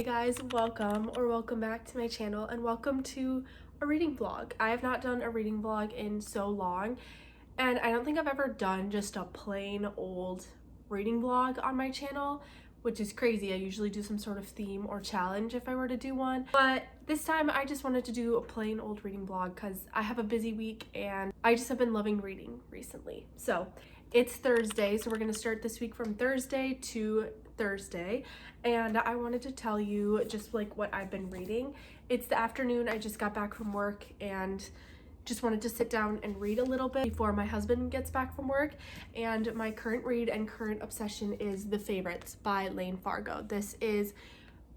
guys, welcome back to my channel and welcome to a reading vlog. I have not done a reading vlog in so long, and I don't think I've ever done just a plain old reading vlog on my channel, which is crazy. I usually do some sort of theme or challenge if I were to do one, but this time I just wanted to do a plain old reading vlog because I have a busy week and I just have been loving reading recently. So it's Thursday, so we're going to start this week from Thursday to Thursday, and I wanted to tell you just like what I've been reading. It's the afternoon, I just got back from work and just wanted to sit down and read a little bit before my husband gets back from work. And my current read and current obsession is The Favorites by Lane Fargo. This is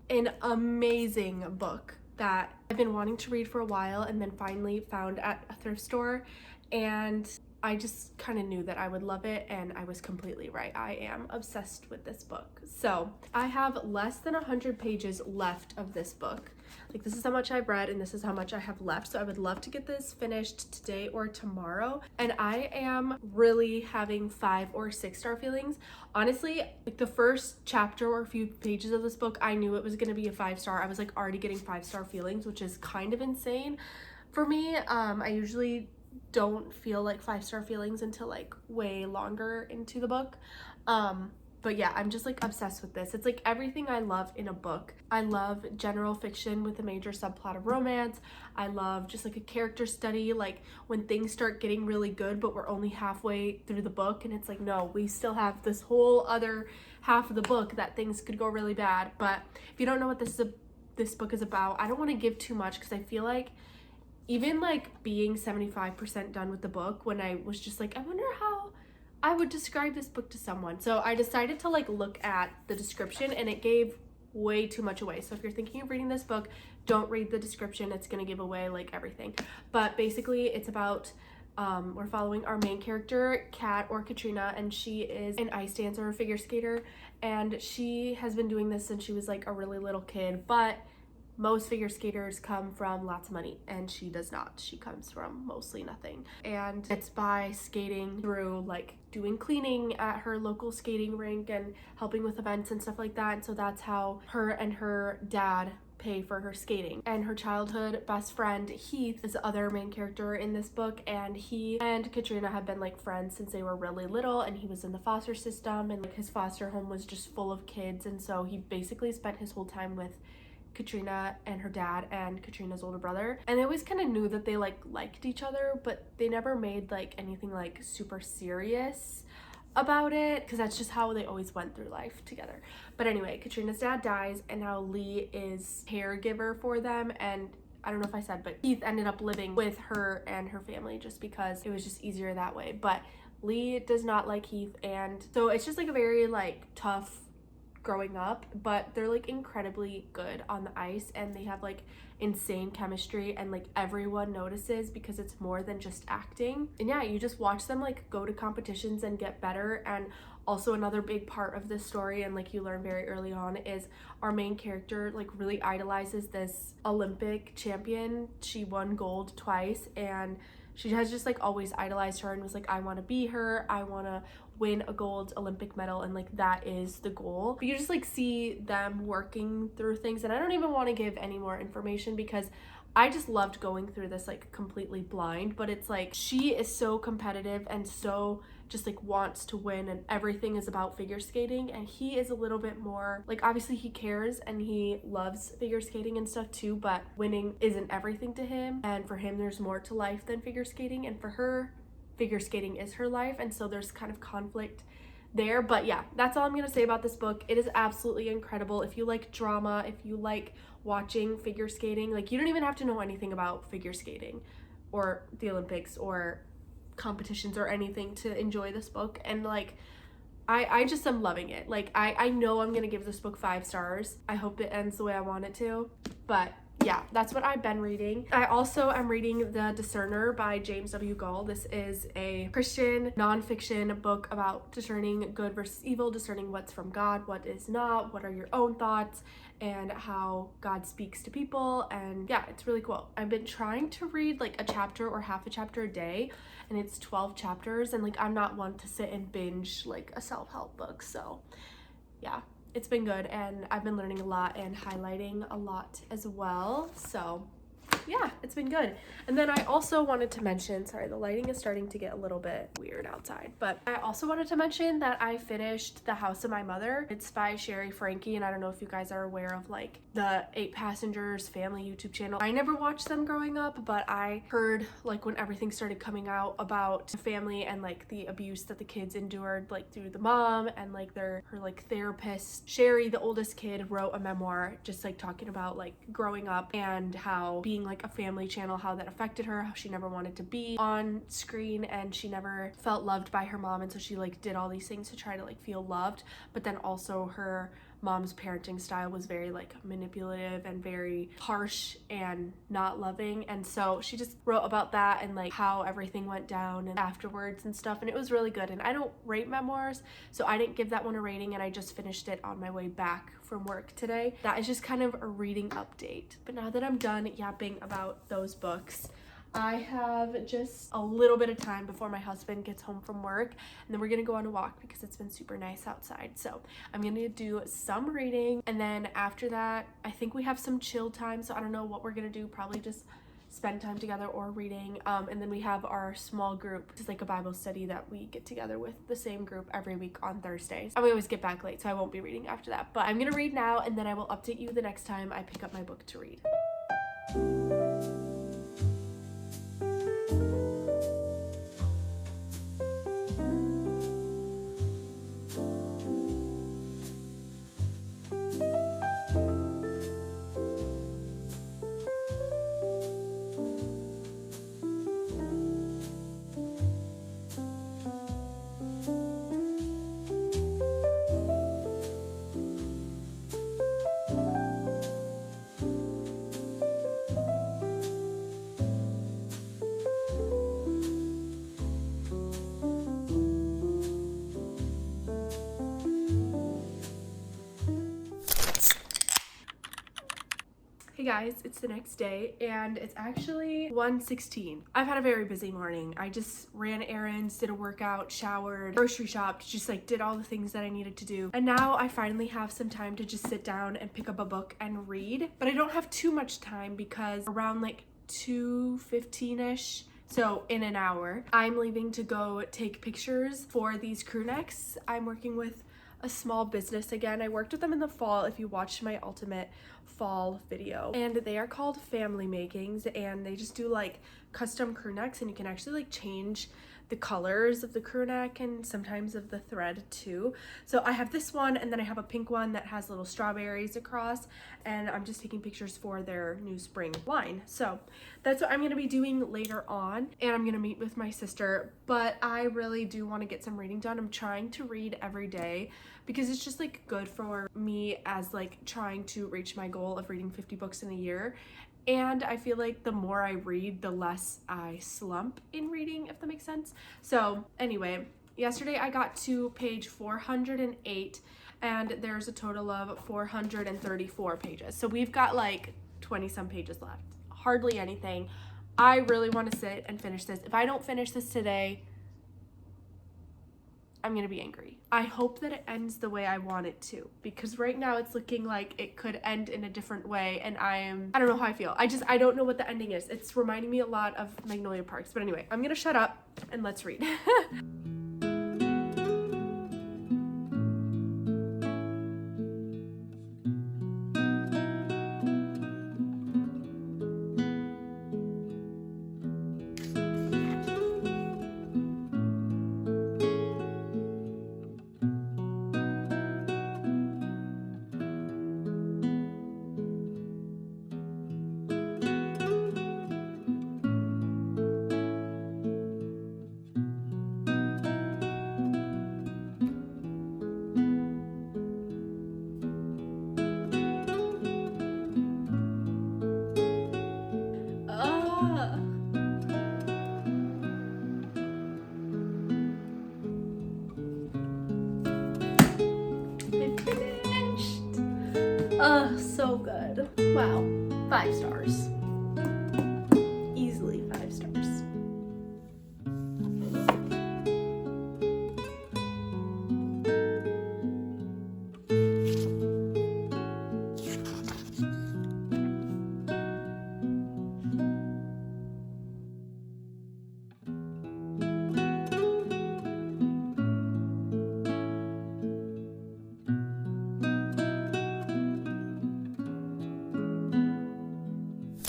an amazing book that I've been wanting to read for a while and then finally found at a thrift store, and I just kind of knew that I would love it, and I was completely right. I am obsessed with this book. So I have less than 100 pages left of this book. Like, this is how much I've read and this is how much I have left. So I would love to get this finished today or tomorrow. And I am really having 5 or 6 star feelings. Honestly, like the first chapter or a few pages of this book, I knew it was going to be a 5 star. I was like already getting 5 star feelings, which is kind of insane for me. I usually don't feel like 5 star feelings until like way longer into the book. But yeah, I'm just like obsessed with this. It's like everything I love in a book. I love general fiction with a major subplot of romance. I love just like a character study, like when things start getting really good but we're only halfway through the book and it's like, no, we still have this whole other half of the book that things could go really bad. But if you don't know what this book is about, I don't want to give too much because I feel like even like being 75% done with the book, when I was just like, I wonder how I would describe this book to someone. So I decided to like look at the description, and it gave way too much away. So if you're thinking of reading this book, don't read the description. It's gonna give away like everything. But basically it's about we're following our main character, Kat or Katrina, and she is an ice dancer or figure skater, and she has been doing this since she was like a really little kid. But most figure skaters come from lots of money, and she does not. She comes from mostly nothing. And it's by skating through like doing cleaning at her local skating rink and helping with events and stuff like that. And so that's how her and her dad pay for her skating. And her childhood best friend Heath is the other main character in this book, and he and Katrina have been like friends since they were really little, and he was in the foster system, and like his foster home was just full of kids, and so he basically spent his whole time with Katrina and her dad and Katrina's older brother. And I always kind of knew that they like liked each other, but they never made like anything like super serious about it because that's just how they always went through life together. But anyway, Katrina's dad dies, and now Lee is caregiver for them, and I don't know if I said, but Heath ended up living with her and her family just because it was just easier that way. But Lee does not like Heath, and so it's just like a very like tough growing up, but they're like incredibly good on the ice, and they have like insane chemistry, and like everyone notices because it's more than just acting. And yeah, you just watch them like go to competitions and get better. And also another big part of this story, and like you learn very early on, is our main character like really idolizes this Olympic champion. She won gold twice, and she has just like always idolized her and was like, I want to be her, I want to win a gold Olympic medal, and like that is the goal. But you just like see them working through things, and I don't even want to give any more information because I just loved going through this like completely blind. But it's like she is so competitive and so just like wants to win, and everything is about figure skating, and he is a little bit more like, obviously he cares and he loves figure skating and stuff too, but winning isn't everything to him, and for him there's more to life than figure skating, and for her figure skating is her life, and so there's kind of conflict there. But yeah, that's all I'm gonna say about this book. It is absolutely incredible. If you like drama, if you like watching figure skating, like you don't even have to know anything about figure skating or the Olympics or competitions or anything to enjoy this book. And like I just am loving it. Like I know I'm gonna give this book 5 stars. I hope it ends the way I want it to, but yeah, that's what I've been reading. I also am reading The Discerner by James W. Gall. This is a Christian nonfiction book about discerning good versus evil, discerning what's from God, what is not, what are your own thoughts, and how God speaks to people. And yeah, it's really cool. I've been trying to read like a chapter or half a chapter a day, and it's 12 chapters, and like I'm not one to sit and binge like a self-help book. So yeah, it's been good, and I've been learning a lot and highlighting a lot as well. So yeah, it's been good. And then I also wanted to mention, sorry, the lighting is starting to get a little bit weird outside, but I also wanted to mention that I finished The House of My Mother. It's by Sherry Frankie, and I don't know if you guys are aware of like the 8 Passengers family YouTube channel. I never watched them growing up, but I heard like when everything started coming out about the family and like the abuse that the kids endured, like through the mom and like her like therapist. Sherry, the oldest kid, wrote a memoir just like talking about like growing up and how being like a family channel, how that affected her, how she never wanted to be on screen and she never felt loved by her mom, and so she like did all these things to try to like feel loved. But then also her mom's parenting style was very like manipulative and very harsh and not loving, and so she just wrote about that and like how everything went down and afterwards and stuff, and it was really good. And I don't rate memoirs, so I didn't give that one a rating, and I just finished it on my way back from work today. That is just kind of a reading update. But now that I'm done yapping about those books, I have just a little bit of time before my husband gets home from work, and then we're gonna go on a walk because it's been super nice outside. So I'm gonna do some reading, and then after that I think we have some chill time, so I don't know what we're gonna do, probably just spend time together or reading. And then we have our small group. It's like a Bible study that we get together with the same group every week on Thursdays, and we always get back late, so I won't be reading after that. But I'm gonna read now, and then I will update you the next time I pick up my book to read. Hey guys, it's the next day and it's actually 1:16. I've had a very busy morning. I just ran errands, did a workout, showered, grocery shopped, just like did all the things that I needed to do. And now I finally have some time to just sit down and pick up a book and read. But I don't have too much time because around like 2:15ish, so in an hour, I'm leaving to go take pictures for these crew necks. I'm working with a small business again. I worked with them in the fall if you watched my ultimate fall video, and they are called Family Makings, and they just do like custom crew necks, and you can actually like change the colors of the crew neck and sometimes of the thread too. So I have this one, and then I have a pink one that has little strawberries across, and I'm just taking pictures for their new spring line. So that's what I'm gonna be doing later on, and I'm gonna meet with my sister. But I really do want to get some reading done. I'm trying to read every day because it's just like good for me as like trying to reach my goal of reading 50 books in a year. And I feel like the more I read, the less I slump in reading, if that makes sense. So anyway, yesterday I got to page 408, and there's a total of 434 pages. So we've got like 20 some pages left, hardly anything. I really want to sit and finish this. If I don't finish this today, I'm gonna be angry. I hope that it ends the way I want it to, because right now it's looking like it could end in a different way, and I don't know how I feel. I don't know what the ending is. It's reminding me a lot of Magnolia Parks. But anyway, I'm gonna shut up and let's read. So good. Wow. 5 stars. Easily 5 stars.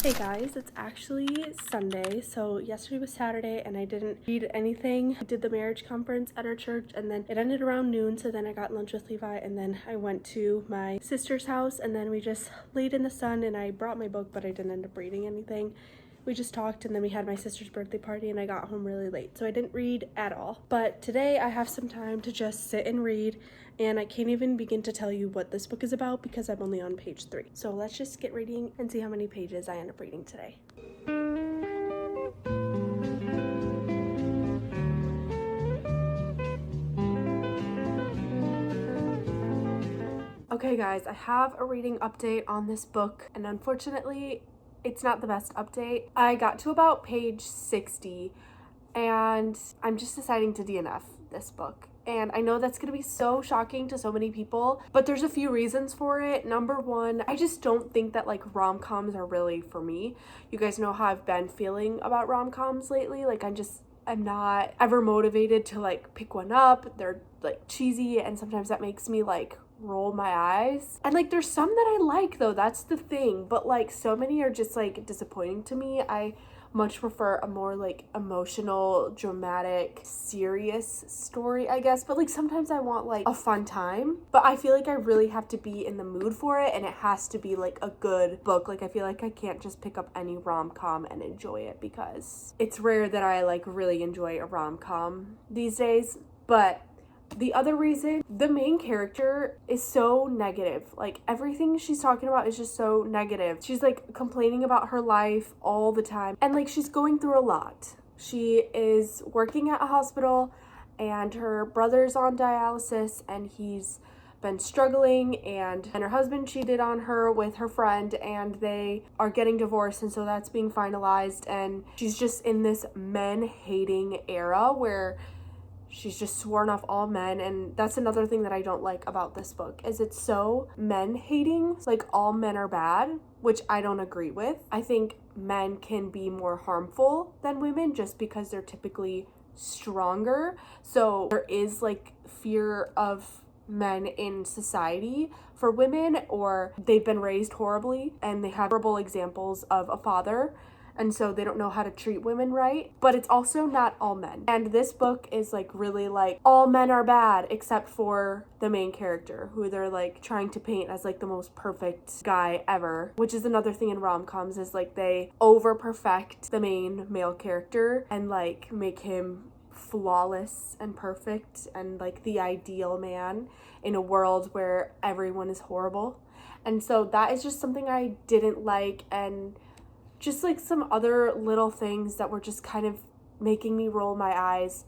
Hey guys, it's actually Sunday. So yesterday was Saturday and I didn't read anything. I did the marriage conference at our church and then it ended around noon. So then I got lunch with Levi and then I went to my sister's house and then we just laid in the sun and I brought my book, but I didn't end up reading anything. We just talked and then we had my sister's birthday party and I got home really late. So I didn't read at all. But today I have some time to just sit and read, and I can't even begin to tell you what this book is about because I'm only on page 3. So let's just get reading and see how many pages I end up reading today. Okay guys, I have a reading update on this book, and unfortunately it's not the best update. I got to about page 60 and I'm just deciding to DNF this book. And I know that's gonna be so shocking to so many people, but there's a few reasons for it. Number one, I just don't think that like rom-coms are really for me. You guys know how I've been feeling about rom-coms lately. Like I'm not ever motivated to like pick one up. They're like cheesy and sometimes that makes me like roll my eyes. And like there's some that I like though, that's the thing, but like so many are just like disappointing to me. I much prefer a more like emotional, dramatic, serious story, I guess. But like sometimes I want like a fun time, but I feel like I really have to be in the mood for it and it has to be like a good book. Like I feel like I can't just pick up any rom-com and enjoy it because it's rare that I like really enjoy a rom-com these days. But the other reason, the main character is so negative. Like everything she's talking about is just so negative. She's like complaining about her life all the time. And like she's going through a lot. She is working at a hospital and her brother's on dialysis and he's been struggling, and her husband cheated on her with her friend and they are getting divorced, and so that's being finalized, and she's just in this men hating era where she's just sworn off all men. And that's another thing that I don't like about this book, is it's so men hating, like all men are bad, which I don't agree with. I think men can be more harmful than women just because they're typically stronger. So there is like fear of men in society for women, or they've been raised horribly and they have horrible examples of a father, and so they don't know how to treat women right. But it's also not all men. And this book is like really like all men are bad except for the main character, who they're like trying to paint as like the most perfect guy ever, which is another thing in rom-coms, is like they over perfect the main male character and like make him flawless and perfect and like the ideal man in a world where everyone is horrible. And so that is just something I didn't like, and just like some other little things that were just kind of making me roll my eyes.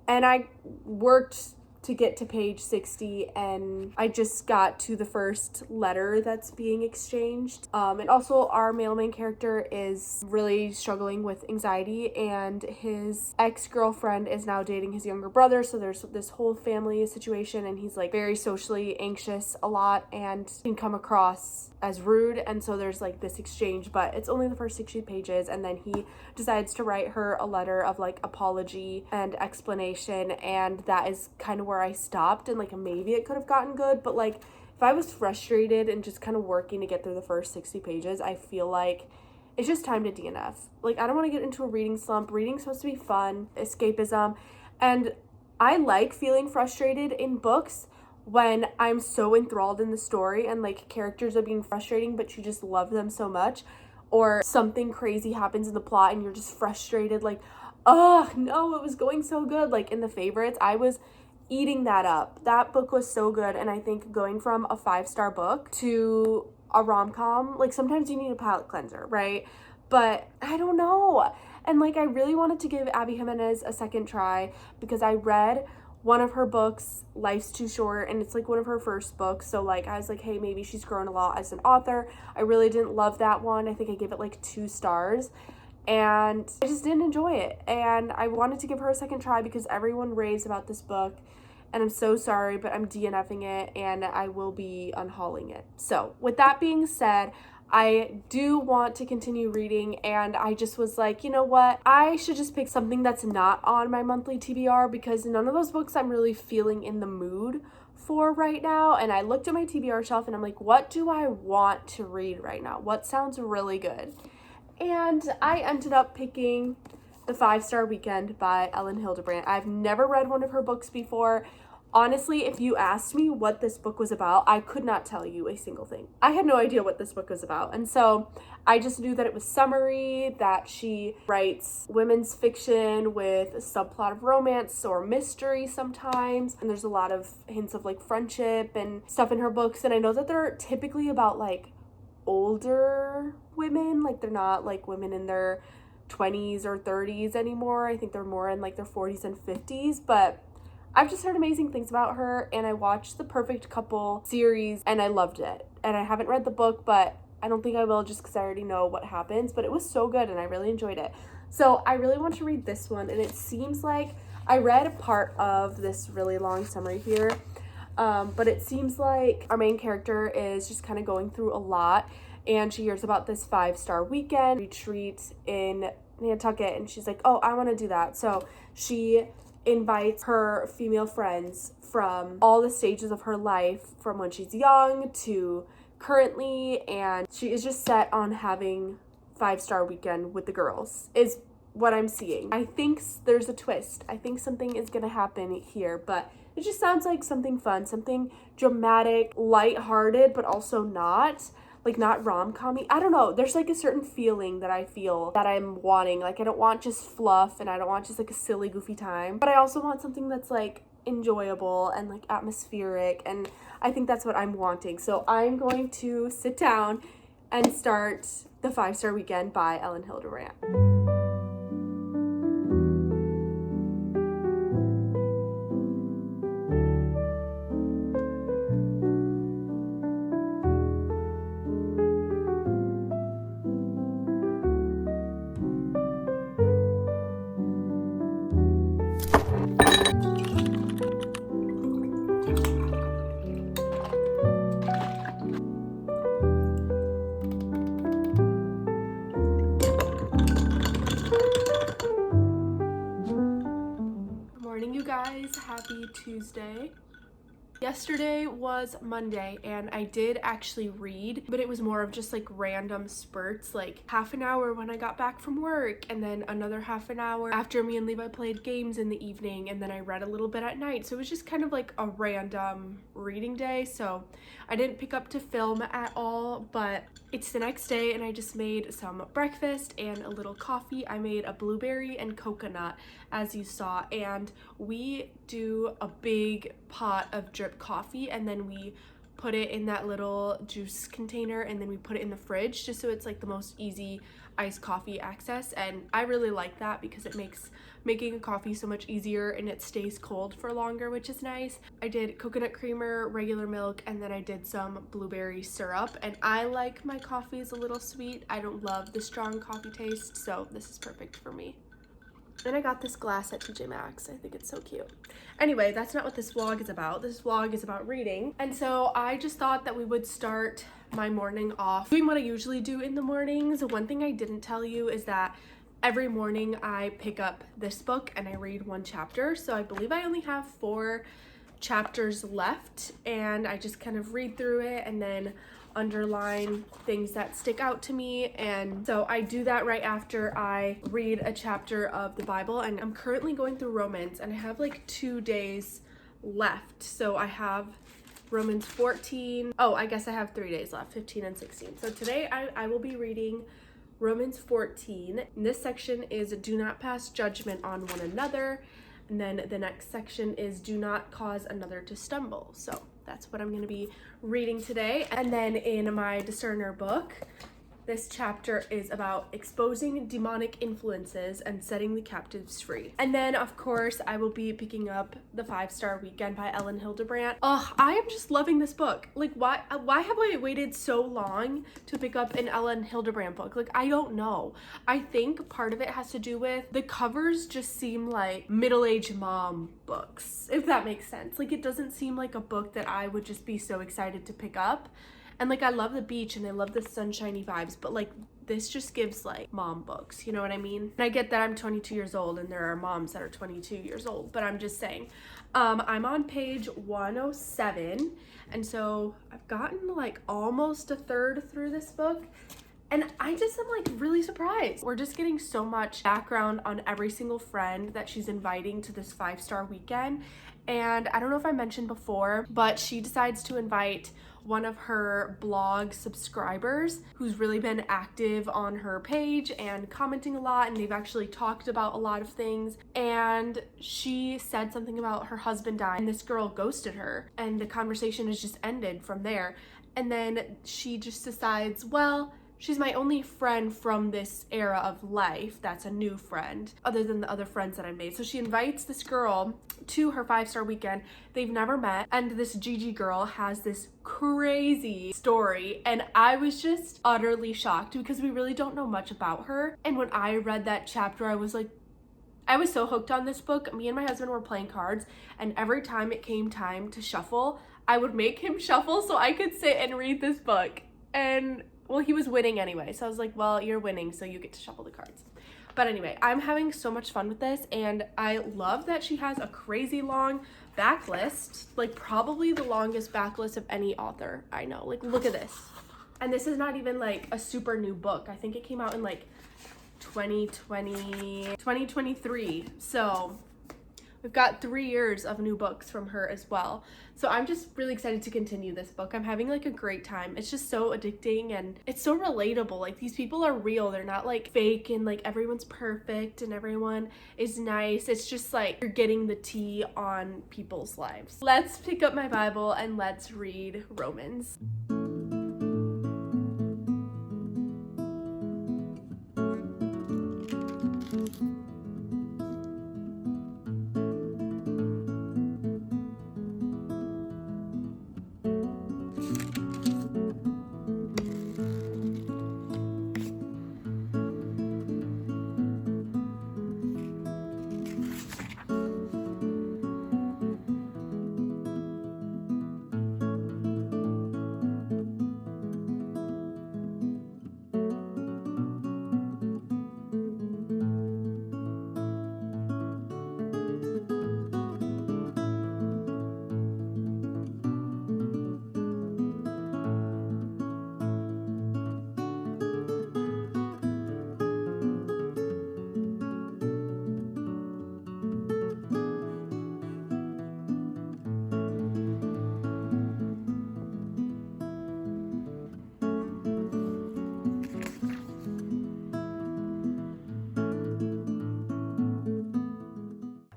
And I worked to get to page 60 and I just got to the first letter that's being exchanged. And also our main character is really struggling with anxiety, and his ex-girlfriend is now dating his younger brother, so there's this whole family situation, and he's like very socially anxious a lot and can come across as rude, and so there's like this exchange, but it's only the first 60 pages, and then he decides to write her a letter of like apology and explanation, and that is kind of where I stopped. And like maybe it could have gotten good, but like if I was frustrated and just kind of working to get through the first 60 pages, I feel like it's just time to DNF. Like I don't want to get into a reading slump. Reading's supposed to be fun, escapism, and I like feeling frustrated in books when I'm so enthralled in the story and like characters are being frustrating but you just love them so much, or something crazy happens in the plot and you're just frustrated, like, oh no, it was going so good. Like in The Favorites, I was eating that up. That book was so good, and I think going from a 5-star book to a rom-com, like sometimes you need a palate cleanser, right? But I don't know. And like I really wanted to give Abby Jimenez a second try because I read one of her books, Life's Too Short, and it's like one of her first books, so like I was like, hey, maybe she's grown a lot as an author. I really didn't love that one. I think I gave it like 2 stars and I just didn't enjoy it, and I wanted to give her a second try because everyone raves about this book, and I'm so sorry, but I'm DNFing it and I will be unhauling it. So with that being said, I do want to continue reading, and I just was like, you know what, I should just pick something that's not on my monthly TBR because none of those books I'm really feeling in the mood for right now. And I looked at my TBR shelf and I'm like, what do I want to read right now? What sounds really good? And I ended up picking The 5-Star Weekend by Ellen Hildebrandt. I've never read one of her books before. Honestly, if you asked me what this book was about, I could not tell you a single thing. I had no idea what this book was about. And so I just knew that it was summery, that she writes women's fiction with a subplot of romance or mystery sometimes. And there's a lot of hints of like friendship and stuff in her books. And I know that they're typically about like older women, like they're not like women in their 20s or 30s anymore. I think they're more in like their 40s and 50s, but I've just heard amazing things about her, and I watched the Perfect Couple series and I loved it. And I haven't read the book, but I don't think I will just because I already know what happens, but it was so good and I really enjoyed it. So I really want to read this one, and it seems like I read a part of this really long summary here, but it seems like our main character is just kind of going through a lot, and she hears about this 5-star weekend retreat in Nantucket, and she's like, oh, I want to do that. So she invites her female friends from all the stages of her life, from when she's young to currently, and she is just set on having 5-star weekend with the girls, is what I'm seeing. I think there's a twist. I think something is gonna happen here, but it just sounds like something fun, something dramatic, lighthearted, but also not. Like not rom-com-y. I don't know. There's like a certain feeling that I feel that I'm wanting. Like I don't want just fluff, and I don't want just like a silly, goofy time. But I also want something that's like enjoyable and like atmospheric. And I think that's what I'm wanting. So I'm going to sit down and start The 5-Star Weekend by Ellen Hildebrandt. You guys, happy Tuesday. Yesterday was Monday and I did actually read, but it was more of just like random spurts, like half an hour when I got back from work, and then another half an hour after me and Levi played games in the evening, and then I read a little bit at night. So it was just kind of like a random reading day. So I didn't pick up to film at all, but it's the next day and I just made some breakfast and a little coffee. I made a blueberry and coconut, as you saw, and we do a big pot of drip coffee, and then we put it in that little juice container, and then we put it in the fridge just so it's like the most easy iced coffee access. And I really like that because it makes making a coffee so much easier and it stays cold for longer, which is nice. I did coconut creamer, regular milk, and then I did some blueberry syrup, and I like my coffees a little sweet. I don't love the strong coffee taste, so this is perfect for me. And I got this glass at TJ Maxx. I think it's so cute. Anyway, that's not what this vlog is about. This vlog is about reading. And so I just thought that we would start my morning off doing what I usually do in the mornings. One thing I didn't tell you is that every morning I pick up this book and I read one chapter. So I believe I only have 4 chapters left, and I just kind of read through it and then underline things that stick out to me. And so I do that right after I read a chapter of the Bible, and I'm currently going through Romans and I have like 2 days left. So I have Romans 14. Oh, I guess I have 3 days left, 15 and 16. So today I will be reading Romans 14. And this section is do not pass judgment on one another. And then the next section is do not cause another to stumble. So that's what I'm going to be reading today. And then in my Discerner book, this chapter is about exposing demonic influences and setting the captives free. And then, of course, I will be picking up The 5-Star Weekend by Ellen Hildebrandt. I am just loving this book. Like, why have I waited so long to pick up an Ellen Hildebrandt book? Like, I don't know. I think part of it has to do with the covers just seem like middle-aged mom books, if that makes sense. Like, it doesn't seem like a book that I would just be so excited to pick up. And like, I love the beach and I love the sunshiny vibes, but like this just gives like mom books, you know what I mean? And I get that I'm 22 years old and there are moms that are 22 years old, but I'm just saying. I'm on page 107, and so I've gotten like almost a third through this book, And I just am like really surprised. We're just getting so much background on every single friend that she's inviting to this 5-star weekend. And I don't know if I mentioned before, but she decides to invite one of her blog subscribers who's really been active on her page and commenting a lot, and they've actually talked about a lot of things. And she said something about her husband dying, and this girl ghosted her, and the conversation has just ended from there. And then she just decides, well, she's my only friend from this era of life that's a new friend, other than the other friends that I made. So she invites this girl to her 5-star weekend. They've never met, and this Gigi girl has this crazy story, and I was just utterly shocked because we really don't know much about her. And when I read that chapter, I was like, I was so hooked on this book. Me and my husband were playing cards, and every time it came time to shuffle, I would make him shuffle so I could sit and read this book. And well, he was winning anyway, so I was like, well, you're winning, so you get to shuffle the cards. But anyway, I'm having so much fun with this, and I love that she has a crazy long backlist, like probably the longest backlist of any author I know. Like, look at this. And this is not even like a super new book. I think it came out in like 2023. So we've got 3 years of new books from her as well. So I'm just really excited to continue this book. I'm having like a great time. It's just so addicting and it's so relatable. Like, these people are real. They're not like fake and like everyone's perfect and everyone is nice. It's just like you're getting the tea on people's lives. Let's pick up my Bible and let's read Romans.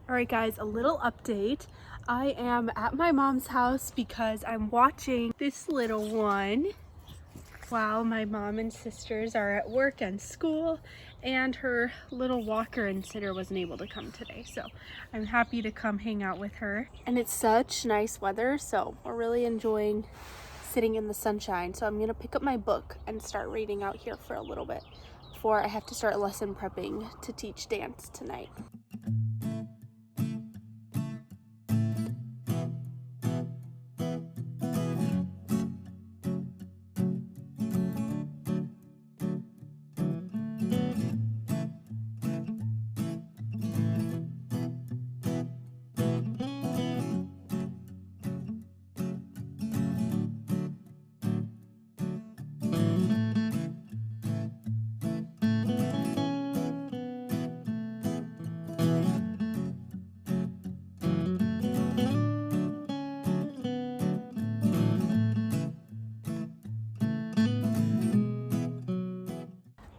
Alright guys, a little update. I am at my mom's house because I'm watching this little one while my mom and sisters are at work and school, and her little walker and sitter wasn't able to come today, so I'm happy to come hang out with her. And it's such nice weather, so we're really enjoying sitting in the sunshine. So I'm gonna pick up my book and start reading out here for a little bit before I have to start lesson prepping to teach dance tonight.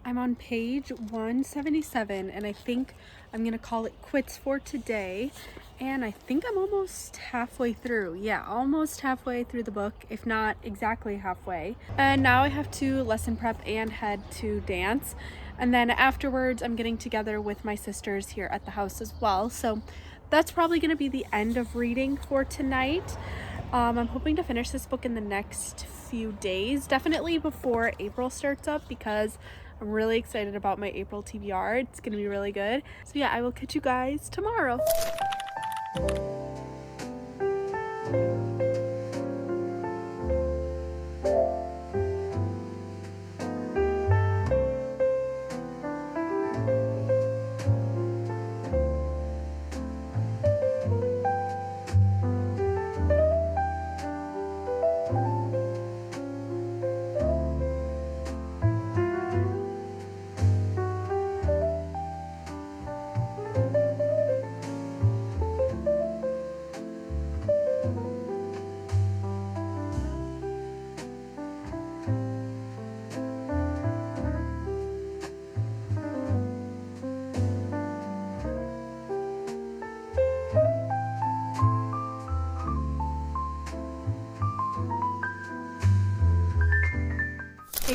I'm on page 177 and I think I'm gonna call it quits for today, and I think I'm almost halfway through. Yeah, almost halfway through the book, if not exactly halfway. And now I have to lesson prep and head to dance, and then afterwards I'm getting together with my sisters here at the house as well. So that's probably gonna be the end of reading for tonight. I'm hoping to finish this book in the next few days, definitely before April starts up, because I'm really excited about my April TBR. It's gonna be really good. So yeah, I will catch you guys tomorrow.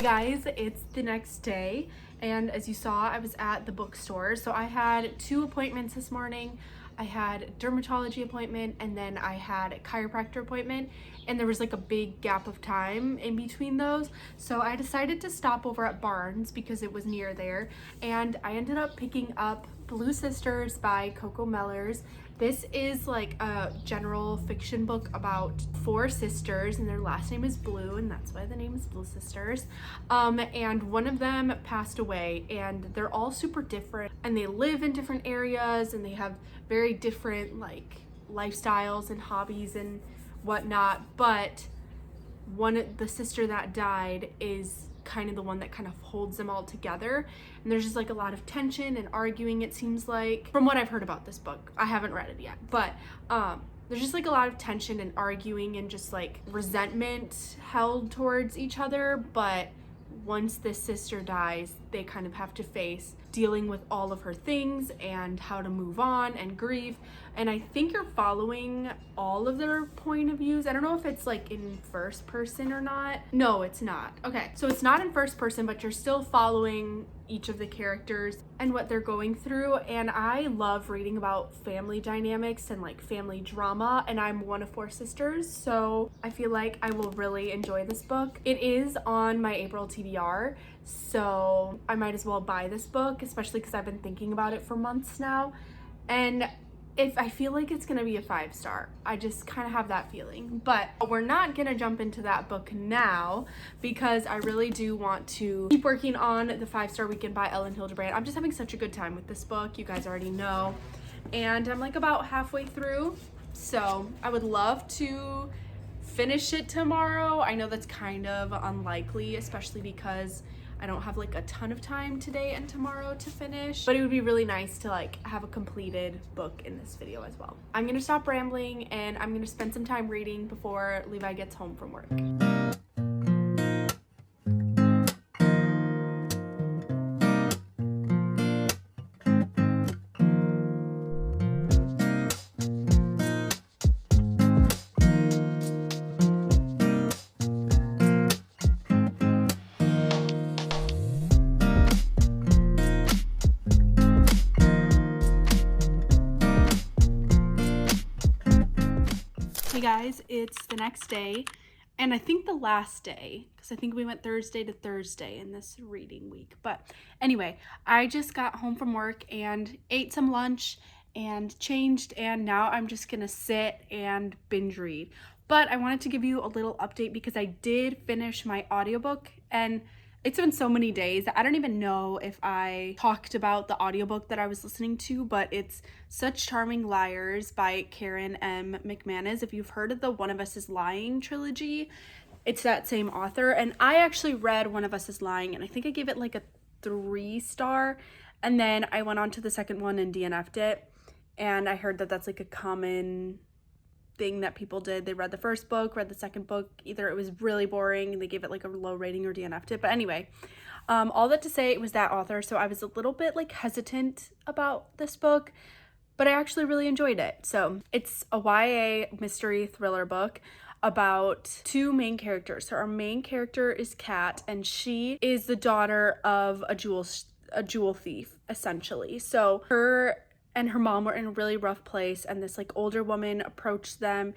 Guys, it's the next day, and as you saw, I was at the bookstore. So I had 2 appointments this morning. I had a dermatology appointment, and then I had a chiropractor appointment, and there was like a big gap of time in between those. So I decided to stop over at Barnes because it was near there, and I ended up picking up Blue Sisters by Coco Mellers. This is like a general fiction book about 4 sisters, and their last name is Blue, and that's why the name is Blue Sisters. And one of them passed away, and they're all super different, and they live in different areas, and they have very different like lifestyles and hobbies and whatnot. But the sister that died is kind of the one that kind of holds them all together, and there's just like a lot of tension and arguing, it seems like, from what I've heard about this book. I haven't read it yet, but there's just like a lot of tension and arguing and just like resentment held towards each other. But once this sister dies, they kind of have to face dealing with all of her things and how to move on and grieve. And I think you're following all of their point of views. I don't know if it's like in first person or not. No, it's not. Okay, so it's not in first person, but you're still following each of the characters and what they're going through. And I love reading about family dynamics and like family drama, and I'm one of 4 sisters, so I feel like I will really enjoy this book. It is on my April TBR, so I might as well buy this book, especially because I've been thinking about it for months now. And if I feel like it's gonna be a 5-star, I just kind of have that feeling. But we're not gonna jump into that book now because I really do want to keep working on the 5-star Weekend by Ellen Hildebrand. I'm just having such a good time with this book, you guys already know, and I'm like about halfway through, so I would love to finish it tomorrow. I know that's kind of unlikely, especially because I don't have like a ton of time today and tomorrow to finish, but it would be really nice to like have a completed book in this video as well. I'm gonna stop rambling and I'm gonna spend some time reading before Levi gets home from work. Hey guys, it's the next day, and I think the last day, because I think we went Thursday to Thursday in this reading week. But anyway, I just got home from work and ate some lunch and changed, and now I'm just gonna sit and binge read. But I wanted to give you a little update because I did finish my audiobook, and it's been so many days that I don't even know if I talked about the audiobook that I was listening to, but it's Such Charming Liars by Karen M. McManus. If you've heard of the One of Us is Lying trilogy, it's that same author. And I actually read One of Us is Lying, and I think I gave it like a 3-star. And then I went on to the second one and DNF'd it. And I heard that that's like a common thing that people did. They read the first book, read the second book, either it was really boring and they gave it like a low rating or DNF'd it. But anyway, all that to say, it was that author, so I was a little bit like hesitant about this book, but I actually really enjoyed it. So it's a YA mystery thriller book about 2 main characters. So our main character is Kat, and she is the daughter of a jewel thief, essentially. So her and her mom were in a really rough place, and this like older woman approached them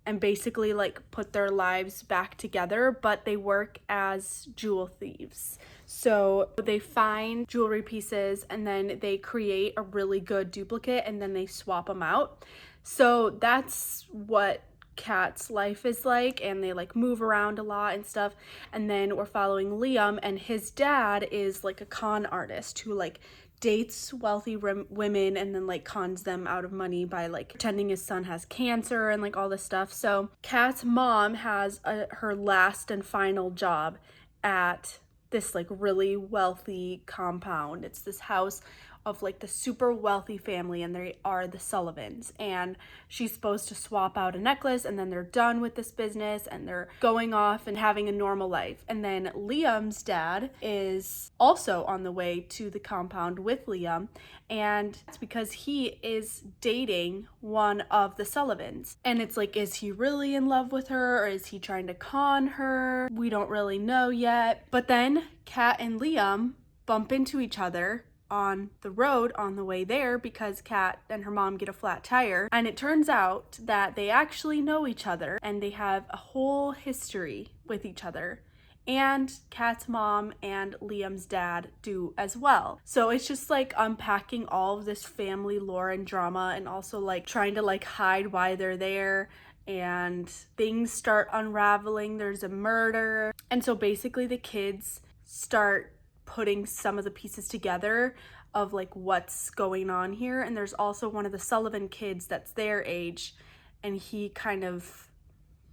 and basically like put their lives back together, but they work as jewel thieves. So they find jewelry pieces and then they create a really good duplicate and then they swap them out. So that's what Kat's life is like, and they like move around a lot and stuff. And then we're following Liam, and his dad is like a con artist who like dates wealthy women and then like cons them out of money by like pretending his son has cancer and like all this stuff. So Kat's mom has her last and final job at this like really wealthy compound. It's this house of like the super wealthy family, and they are the Sullivans, and she's supposed to swap out a necklace and then they're done with this business and they're going off and having a normal life. And then Liam's dad is also on the way to the compound with Liam, and it's because he is dating one of the Sullivans. And it's like, is he really in love with her, or is he trying to con her? We don't really know yet. But then Kat and Liam bump into each other on the road on the way there because Kat and her mom get a flat tire, and it turns out that they actually know each other and they have a whole history with each other, and Kat's mom and Liam's dad do as well. So it's just like unpacking all of this family lore and drama, and also like trying to like hide why they're there, and things start unraveling. There's a murder, and so basically the kids start putting some of the pieces together of like what's going on here. And there's also one of the Sullivan kids that's their age, and he kind of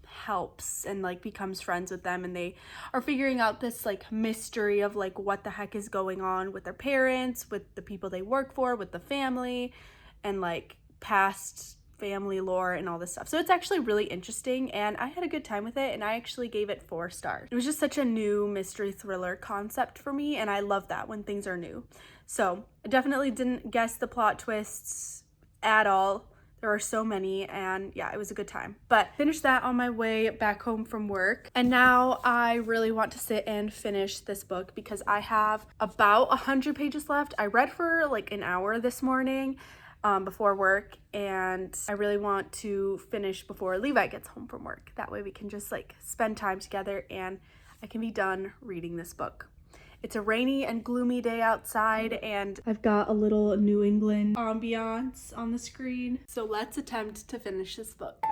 helps and like becomes friends with them, and they are figuring out this like mystery of like what the heck is going on with their parents, with the people they work for, with the family, and like past family lore and all this stuff. So it's actually really interesting, and I had a good time with it, and I actually gave it 4 stars. It was just such a new mystery thriller concept for me, and I love that when things are new. So I definitely didn't guess the plot twists at all. There are so many, and yeah, it was a good time. But finished that on my way back home from work, and now I really want to sit and finish this book because I have about 100 pages left. I read for like an hour this morning before work, and I really want to finish before Levi gets home from work. That way we can just like spend time together and I can be done reading this book. It's a rainy and gloomy day outside, and I've got a little New England ambiance on the screen. So let's attempt to finish this book.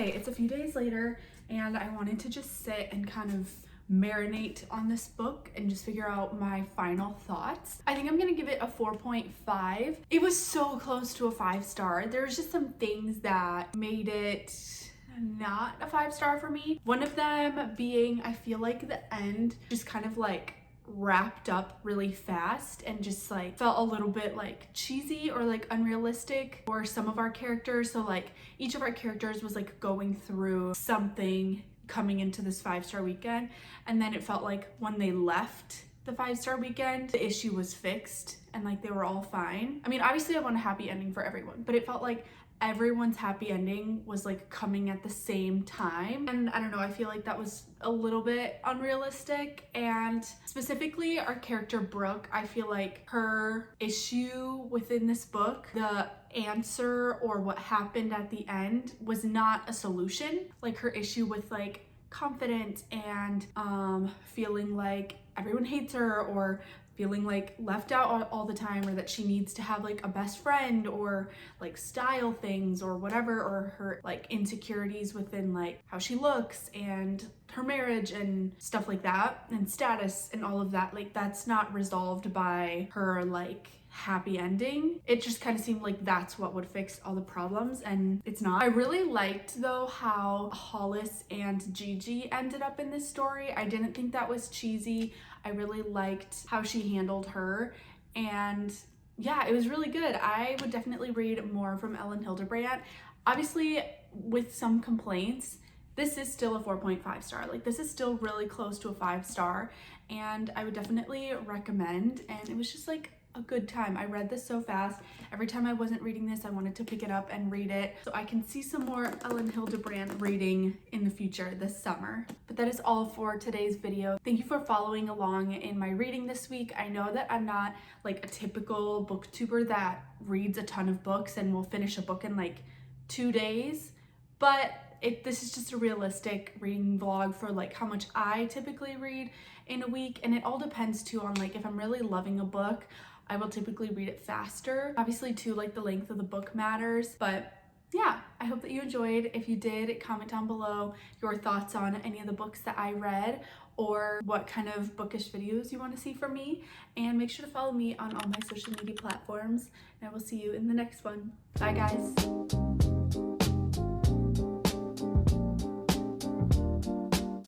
It's a few days later, and I wanted to just sit and kind of marinate on this book and just figure out my final thoughts. I think I'm gonna give it a 4.5. It was so close to a 5-star. There's just some things that made it not a 5-star for me. One of them being, I feel like the end just kind of like wrapped up really fast and just like felt a little bit like cheesy or like unrealistic for some of our characters. So like each of our characters was like going through something coming into this 5-star weekend, and then it felt like when they left the 5-star weekend, the issue was fixed and like they were all fine. I mean, obviously I want a happy ending for everyone, but it felt like everyone's happy ending was like coming at the same time, and I don't know, I feel like that was a little bit unrealistic. And specifically our character Brooke, I feel like her issue within this book, the answer or what happened at the end, was not a solution. Like her issue with like confidence and feeling like everyone hates her, or feeling like left out all the time, or that she needs to have like a best friend, or like style things or whatever, or her like insecurities within like how she looks and her marriage and stuff like that, and status and all of that, like that's not resolved by her like happy ending. It just kind of seemed like that's what would fix all the problems, and it's not. I really liked though how Hollis and Gigi ended up in this story. I didn't think that was cheesy. I really liked how she handled her, and yeah, it was really good. I would definitely read more from Ellen Hildebrandt. Obviously, with some complaints, this is still a 4.5 star. Like this is still really close to a 5-star, and I would definitely recommend. And it was just like a good time. I read this so fast. Every time I wasn't reading this, I wanted to pick it up and read it, so I can see some more Ellen Hildebrandt reading in the future this summer. But that is all for today's video. Thank you for following along in my reading this week. I know that I'm not like a typical booktuber that reads a ton of books and will finish a book in like 2 days, but this is just a realistic reading vlog for like how much I typically read in a week, and it all depends too on like if I'm really loving a book, I will typically read it faster. Obviously too, like the length of the book matters, but yeah, I hope that you enjoyed. If you did, comment down below your thoughts on any of the books that I read or what kind of bookish videos you want to see from me, and make sure to follow me on all my social media platforms, and I will see you in the next one. Bye guys.